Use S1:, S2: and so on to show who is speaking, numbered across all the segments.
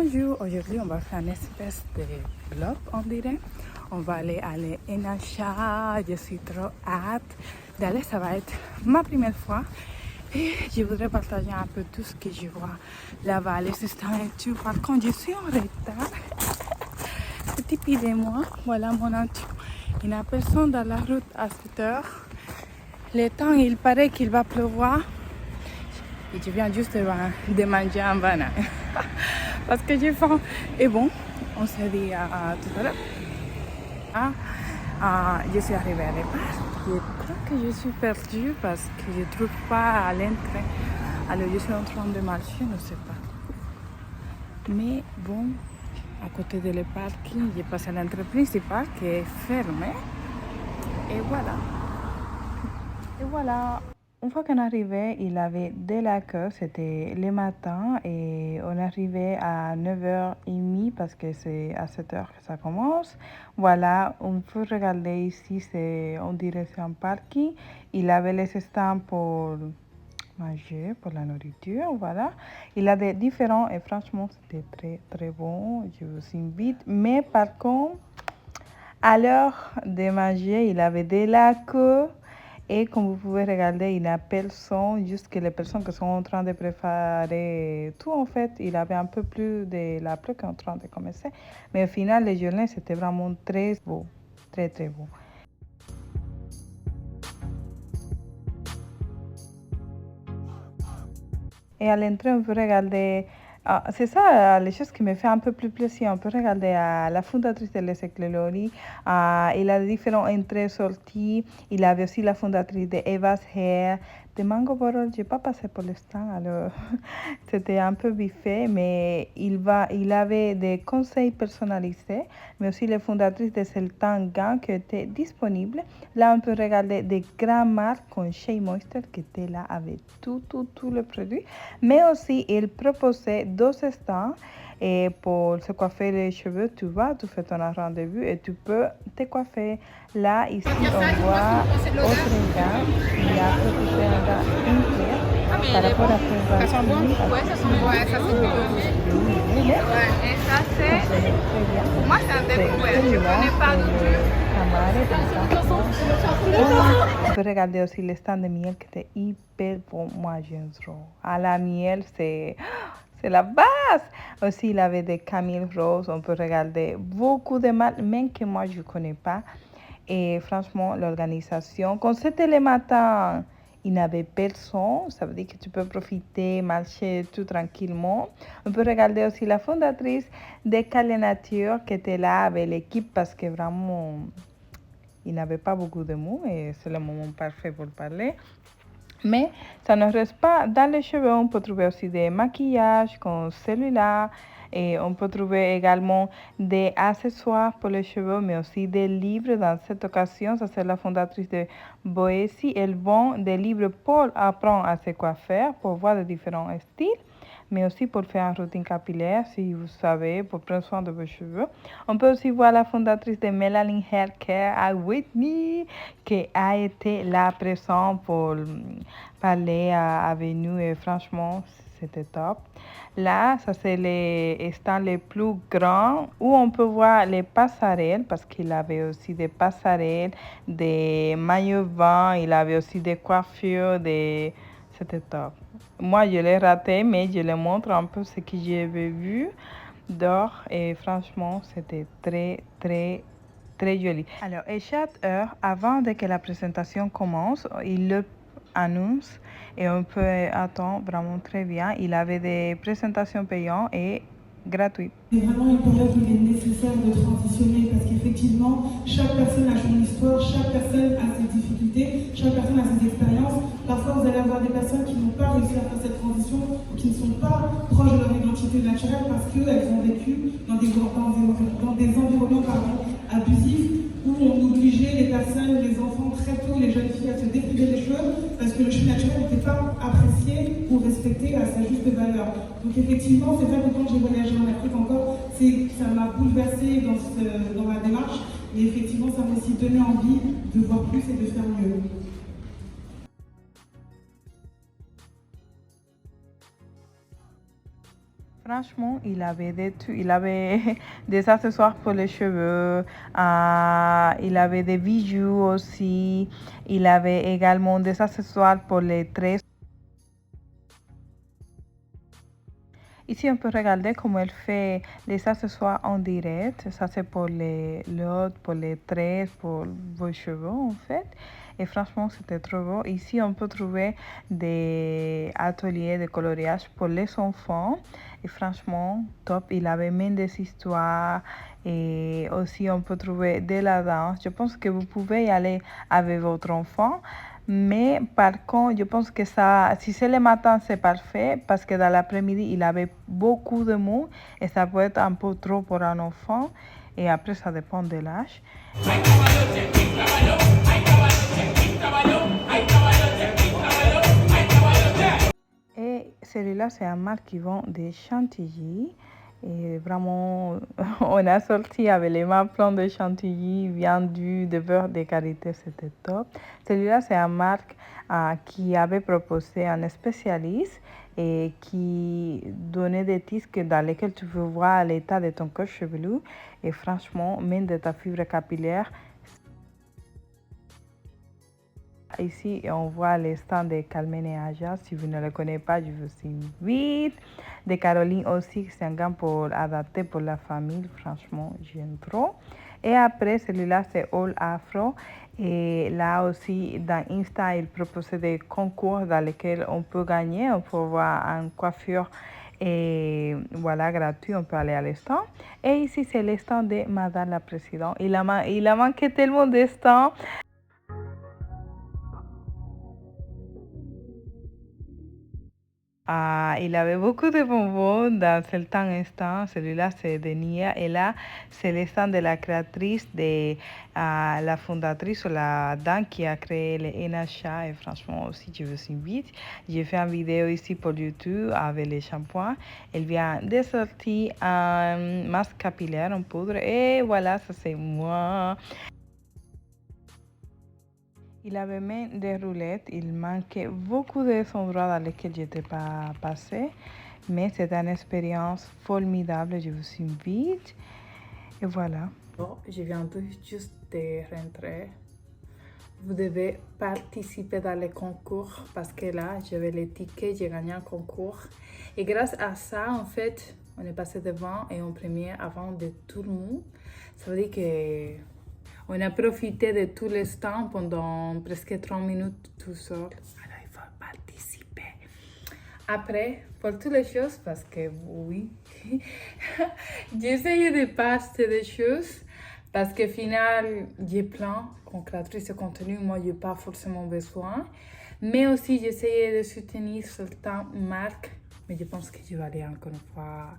S1: Bonjour, aujourd'hui on va faire une espèce de vlog, on dirait. On va aller à l'Enachat, je suis trop hâte d'aller, ça va être ma première fois. Et je voudrais partager un peu tout ce que je vois là-bas, les stands et tout. Par contre, je suis en retard. Petit peu de moi, voilà mon entour. Il n'y a personne dans la route à cette heure. Le temps, il paraît qu'il va pleuvoir. Et je viens juste de manger un banane. Parce que j'ai faim. Et bon, on se dit à tout à l'heure. Je suis arrivée à l'époque. Je crois que je suis perdue parce que je ne trouve pas à l'entrée. Alors je suis en train de marcher, je ne sais pas. Mais bon, à côté de le parking, j'ai passé à l'entrée principale qui est fermée. Et voilà. Et voilà. Une fois qu'on arrivait, il avait de la queue, c'était le matin et on arrivait à 9h30 parce que c'est à 7h que ça commence. Voilà, on peut regarder ici, on dirait c'est un parking. Il avait les stands pour manger, pour la nourriture, voilà. Il a des différents et franchement c'était très très bon, je vous invite. Mais par contre, à l'heure de manger, il avait de la queue. Et comme vous pouvez regarder, il n'y a personne, juste que les personnes qui sont en train de préparer tout, en fait, il avait un peu plus de la pluie qui est en train de commencer. Mais au final, les journées, c'était vraiment très beau, très, très beau. Et à l'entrée, on peut regarder, c'est ça les choses qui me fait un peu plus plaisir. On peut regarder à la fondatrice de l'École Lori. Il a différentes entrées et sorties. Il avait aussi la fondatrice de Eva's Hair. De Mango Bottle, je n'ai pas passé pour l'instant, alors c'était un peu biffé, mais il avait des conseils personnalisés, mais aussi les fondatrices de Sultan Gang qui étaient disponibles. Là, on peut regarder des grandes marques comme Shea Moisture qui étaient là avec tout le produit, mais aussi il proposait 2 stands. Et pour se coiffer les cheveux, tu fais ton rendez-vous et tu peux te coiffer. Là, ici, on voit autre gars qui a proposé un gars inquiet par rapport à faire
S2: Elles sont bonnes? Ouais, ça sont bonnes. Ouais, ça c'est bon. Ouais, et ça c'est... Pour moi c'est un découvert. Je connais pas du tout.
S1: On peut regarder aussi le stand de miel qui était hyper bon. Moi, j'aime trop. À la miel, c'est la base. Aussi, il avait des camille roses. On peut regarder beaucoup de marques, même que moi, je ne connais pas. Et franchement, l'organisation, quand c'était le matin, il n'y avait personne. Ça veut dire que tu peux profiter, marcher tout tranquillement. On peut regarder aussi la fondatrice de Calais Nature qui était là avec l'équipe parce que vraiment, il n'avait pas beaucoup de mots et c'est le moment parfait pour parler. Mais ça ne reste pas dans les cheveux. On peut trouver aussi des maquillages comme celui-là. Et on peut trouver également des accessoires pour les cheveux, mais aussi des livres. Dans cette occasion, ça c'est la fondatrice de Boétie. Elle vend des livres pour apprendre à se coiffer, pour voir de différents styles, mais aussi pour faire une routine capillaire, si vous savez, pour prendre soin de vos cheveux. On peut aussi voir la fondatrice de Melanin Hair Care à Whitney, qui a été là présente pour parler avec nous et franchement, c'était top. Là, ça c'est les stands les plus grands où on peut voir les passerelles parce qu'il avait aussi des passerelles, des maillots vents, il avait aussi des coiffures, c'était top. Moi, je l'ai raté, mais je le montre un peu ce que j'avais vu dehors et franchement, c'était très, très, très joli. Alors, et chaque heure, avant que la présentation commence, il le annonce et on peut attendre vraiment très bien. Il avait des présentations payantes et gratuites.
S3: C'est vraiment une période où il est nécessaire de transitionner parce qu'effectivement, chaque personne a son histoire, chaque personne a ses difficultés, chaque personne a ses expériences. Parfois, vous allez avoir des personnes qui n'ont pas réussi à faire cette transition ou qui ne sont pas proches de leur identité naturelle parce qu'elles ont vécu dans des environnements abusifs où on obligeait les personnes, les enfants très tôt, les jeunes filles à se déprimer les cheveux parce que le cheveu naturel n'était pas apprécié ou respecté à sa juste valeur. Donc effectivement, c'est vrai que quand j'ai voyagé en Afrique encore, ça m'a bouleversée dans ma démarche et effectivement, ça m'a aussi donné envie de voir plus et de faire mieux.
S1: Franchement, il avait des tout. Il avait des accessoires pour les cheveux, il avait des bijoux aussi, il avait également des accessoires pour les traits. Ici, on peut regarder comment elle fait les accessoires en direct. Ça, c'est pour les l'autre, pour les tresses, pour vos cheveux, en fait. Et franchement, c'était trop beau. Ici, on peut trouver des ateliers de coloriage pour les enfants. Et franchement, top. Il avait même des histoires. Et aussi, on peut trouver de la danse. Je pense que vous pouvez y aller avec votre enfant. Mais par contre, je pense que ça, si c'est le matin, c'est parfait parce que dans l'après-midi, il avait beaucoup de monde et ça peut être un peu trop pour un enfant. Et après, ça dépend de l'âge. Et celui-là, c'est un marque qui vend des chantilly. Et vraiment, on a sorti avec les mains pleines de chantilly, viandu, de beurre de qualité, c'était top. Celui-là, c'est un marque qui avait proposé un spécialiste et qui donnait des tips dans lesquels tu peux voir l'état de ton corps chevelu. Et franchement, même de ta fibre capillaire. Ici, on voit les stands de Carmen et Aja. Si vous ne le connaissez pas, je vous invite. De Caroline aussi, c'est un gant pour adapter pour la famille. Franchement, j'aime trop. Et après, celui-là, c'est All Afro. Et là aussi, dans Insta, il proposait des concours dans lesquels on peut gagner. On peut avoir une coiffure et voilà, gratuit. On peut aller à l'instant. Et ici, c'est le stand de Madame la Présidente. Il a manqué tellement de stands. Il avait beaucoup de bonbons dans certains instants. Celui-là, c'est de Nia. Et là, c'est le stand de la créatrice, de la fondatrice ou la dame qui a créé les NHA. Et franchement, aussi, je vous invite. J'ai fait une vidéo ici pour YouTube avec les shampoings. Elle vient de sortir un masque capillaire en poudre. Et voilà, ça c'est moi. Il avait même des roulettes, il manquait beaucoup des endroits dans lesquels je n'étais pas passée, mais c'est une expérience formidable, je vous invite. Et voilà. Bon, je viens juste de rentrer. Vous devez participer dans les concours parce que là, j'avais les tickets, j'ai gagné un concours. Et grâce à ça, en fait, on est passé devant et en premier avant de tout le monde. Ça veut dire que on a profité de tous les stands pendant presque 30 minutes tout seul. Alors, il faut participer. Après, pour toutes les choses, parce que oui, j'ai essayé de passer des choses. Parce qu'au final, j'ai plein comme créatrice de contenu. Moi, je n'ai pas forcément besoin. Mais aussi, j'ai essayé de soutenir certaines marques. Mais je pense que je vais aller encore une fois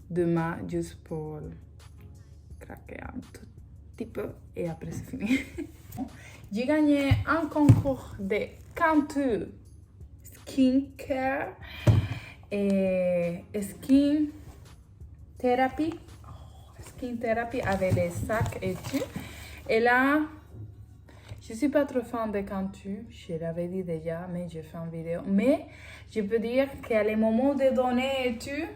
S1: demain juste pour craquer un tout petit peu et après c'est fini. J'ai gagné un concours de Cantu Skincare et Skin Therapy. Skin Therapy avec les sacs et tout. Et là, je suis pas trop fan de Cantu, je l'avais dit déjà, mais j'ai fait une vidéo. Mais je peux dire qu'à les moments de donner et tout,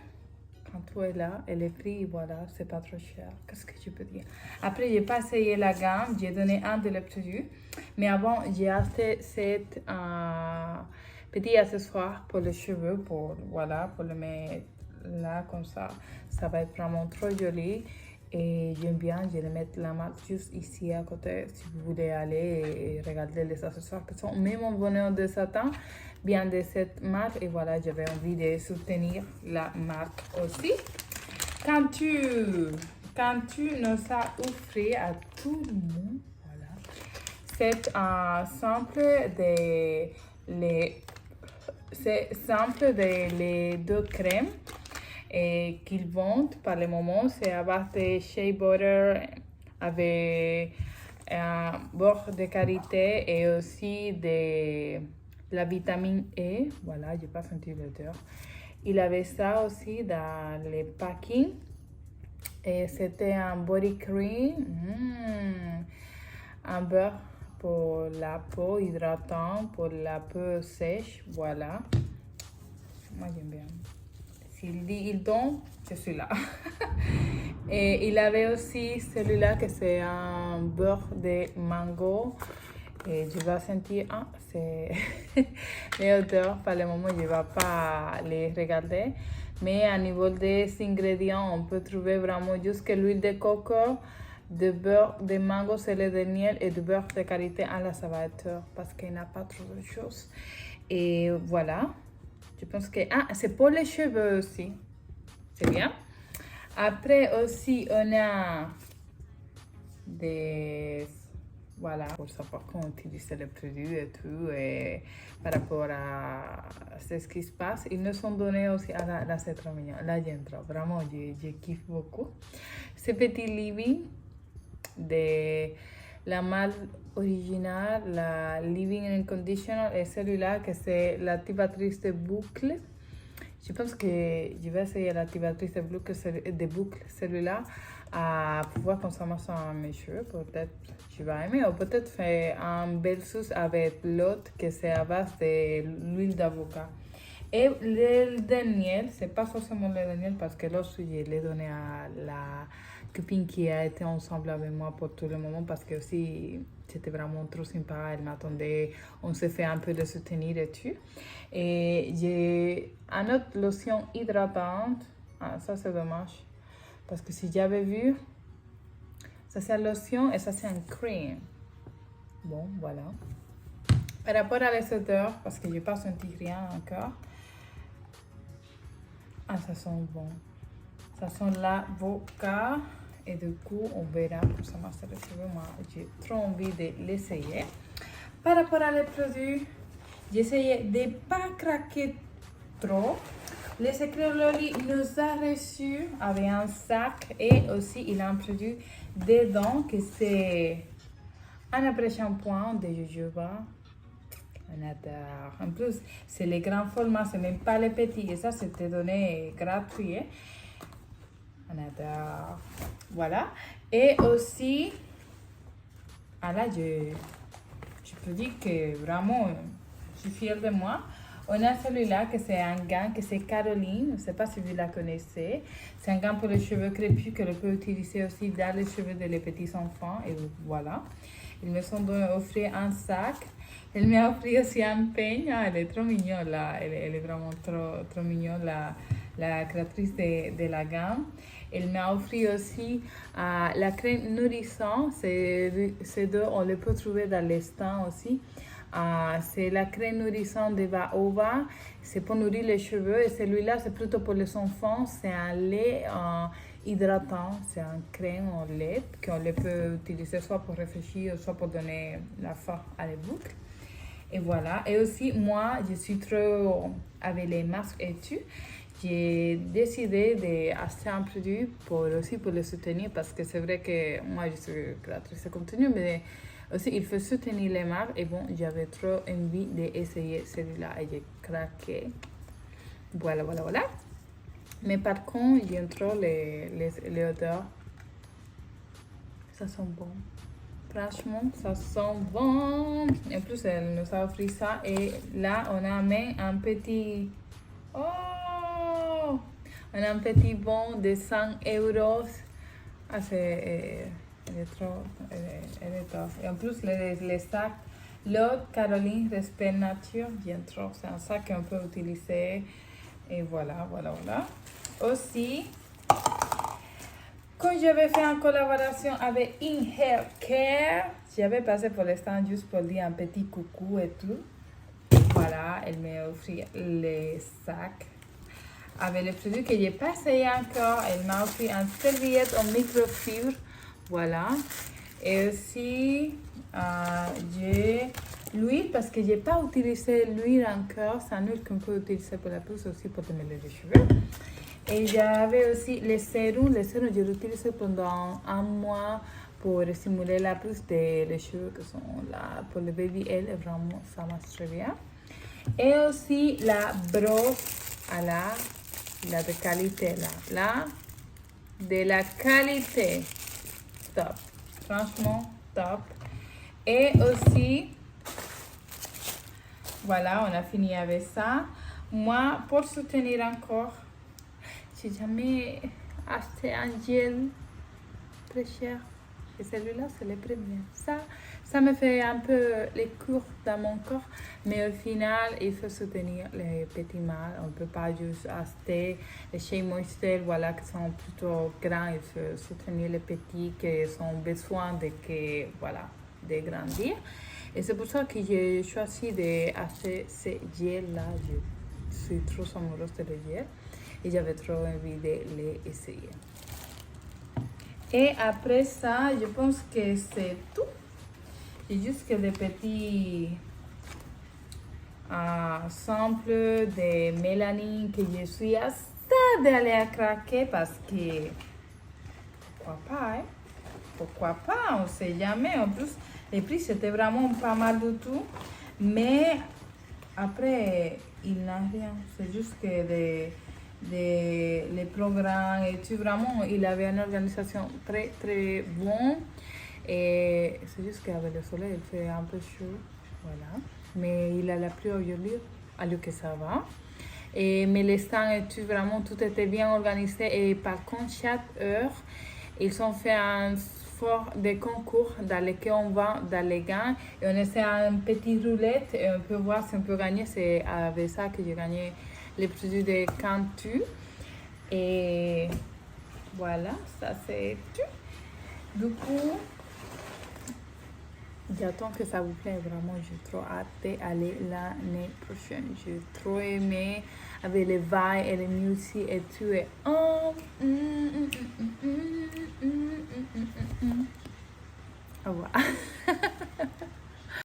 S1: quand tout est là, et les prix, voilà, c'est pas trop cher. Qu'est-ce que je peux dire? Après, j'ai pas essayé la gamme, j'ai donné un de les produits. Mais avant, j'ai acheté cette petit accessoire pour les cheveux, pour, voilà, pour le mettre là, comme ça. Ça va être vraiment trop joli. Et j'aime bien, je vais mettre la marque juste ici à côté, si vous voulez aller et regarder les accessoires qui sont même en bonheur de Satan, bien de cette marque. Et voilà, j'avais envie de soutenir la marque aussi. Cantu nous a offert à tout le monde, voilà, c'est un sample de les deux crèmes et qu'ils vendent par le moment. C'est à base de shea butter avec un beurre de karité et aussi de la vitamine E. Voilà, je n'ai pas senti l'odeur. Il avait ça aussi dans les packing. Et c'était un body cream, un beurre pour la peau hydratant, pour la peau sèche. Voilà. Moi, j'aime bien. s'il dit il donne, je suis là. Et il avait aussi celui-là que c'est un beurre de mango. Et je vais sentir, c'est les odeurs, par le moment je ne vais pas les regarder. Mais à niveau des ingrédients, on peut trouver vraiment juste que l'huile de coco, de beurre de mango, sel de miel et de beurre de karité à la salvateur parce qu'il n'y a pas trop de choses. Et voilà, je pense que... c'est pour les cheveux aussi, c'est bien. Après aussi, on a des... Voilà, pour savoir comment utiliser les produits et tout, et par rapport à ce qui se passe. Ils nous sont donnés aussi, là c'est trop mignon, là j'aime vraiment, je kiffe beaucoup. Ce petit living de la marque originale, la Living and Conditioner, et celui-là que c'est l'activatrice de boucle. Je pense que je vais essayer l'activatrice de boucle, celui-là, à pouvoir consommer ça à mes cheveux. Peut-être je vais aimer, ou peut-être faire un bel sauce avec l'autre, que c'est à base de l'huile d'avocat. Et le dernier, c'est pas forcément le dernier, parce que l'autre, je l'ai donné à la copine qui a été ensemble avec moi pour tout le moment, parce que aussi c'était vraiment trop sympa, elle m'attendait, on s'est fait un peu de soutenir et tout. Et j'ai une autre lotion hydratante, ça c'est dommage, parce que si j'avais vu, ça c'est une lotion et ça c'est un cream. Bon, voilà. Par rapport à les odeurs, parce que je n'ai pas senti rien encore, ça sent bon. Ça sent l'avocat. Et du coup, on verra pour ça masser les cheveux. Moi, j'ai trop envie de l'essayer. Par rapport à les produits, j'ai essayé de ne pas craquer trop. Le Secret Loli nous a reçu avec un sac et aussi il a un produit dedans que c'est un après-shampoing de jojoba. On adore. En plus, c'est les grands formats, c'est même pas les petits. Et ça, c'était donné gratuit. On adore. Voilà. Et aussi, là, je peux dire que vraiment, je suis fière de moi. On a celui-là, que c'est un gant, que c'est Caroline. Je ne sais pas si vous la connaissez. C'est un gant pour les cheveux crépus que l'on peut utiliser aussi dans les cheveux des petits enfants. Et voilà. Ils me sont offert un sac. Elle m'a offert aussi un peigne. Elle est trop mignonne là. Elle est vraiment trop mignonne, la créatrice de la gamme. Elle m'a offert aussi la crème nourrissante. Ces deux, on les peut trouver dans les stands aussi. C'est la crème nourrissante de Baoba. C'est pour nourrir les cheveux. Et celui-là, c'est plutôt pour les enfants. C'est un lait hydratant. C'est un crème en lait qu'on peut utiliser soit pour réfléchir, soit pour donner la force à les boucles. Et voilà. Et aussi, moi, je suis trop avec les masques et tout. J'ai décidé d'acheter un produit aussi pour le soutenir parce que c'est vrai que moi, je suis créatrice de contenu, mais aussi il faut soutenir les marques. Et bon, j'avais trop envie d'essayer celui-là et j'ai craqué. Voilà. Mais par contre, j'aime trop les odeurs. Ça sent bon. Franchement, ça sent bon. En plus, elle nous a offert ça. Et là, on a mis un petit... Oh! On a un petit bon de 100 €. Elle est trop... Elle est top. Et en plus, les sacs, l'autre Caroline Respect Nature, j'aime trop. C'est un sac qu'on peut utiliser. Et voilà. Aussi... Quand j'avais fait une collaboration avec In Hair Care, j'avais passé pour l'instant juste pour dire un petit coucou et tout. Voilà, elle m'a offert les sacs avec les produits que je n'ai pas essayé encore. Elle m'a offert une serviette en microfibre. Voilà. Et aussi, j'ai l'huile parce que je n'ai pas utilisé l'huile encore. C'est une huile qu'on peut utiliser pour la peau aussi pour te mêler les cheveux. Et j'avais aussi les sérums. Les sérums, je les utilise pendant un mois pour stimuler la pousse des cheveux qui sont là. Pour le baby, vraiment, ça marche très bien. Et aussi la brosse à la de qualité, là. De la qualité. Top. Franchement, top. Et aussi, voilà, on a fini avec ça. Moi, pour soutenir encore j'ai jamais acheté un gel très cher. Et celui-là, c'est le premier. Ça me fait un peu les cours dans mon corps, mais au final, il faut soutenir les petits mâles. On ne peut pas juste acheter les Shea Moisture, voilà, qui sont plutôt grands. Il faut soutenir les petits qui ont besoin de grandir. Et c'est pour ça que j'ai choisi d'acheter ces gels-là. Je suis trop amoureuse de les gels et j'avais trop envie de les essayer. Et après ça, je pense que c'est tout. J'ai juste que des petits samples de mélanine que je suis assez d'aller à craquer parce que pourquoi pas, on sait jamais. En plus, les prix c'était vraiment pas mal du tout. Mais après, il n'a rien. C'est juste que les programmes et tout, vraiment, il avait une organisation très très bonne. Et c'est juste qu'avec le soleil, il fait un peu chaud. Voilà. Mais il a la pluie aujourd'hui, alors que ça va. Mais les stands et tout, vraiment, tout était bien organisé. Et par contre, chaque heure, ils ont fait un fort de concours dans lesquels on va dans les gains. Et on essaie une petite roulette et on peut voir si on peut gagner. C'est avec ça que j'ai gagné les produits de Cantu. Et voilà, ça c'est tout. Du coup, j'attends que ça vous plaît vraiment. J'ai trop hâte d'aller l'année prochaine. J'ai trop aimé avec les vibes et les musiques et tout. Et au revoir.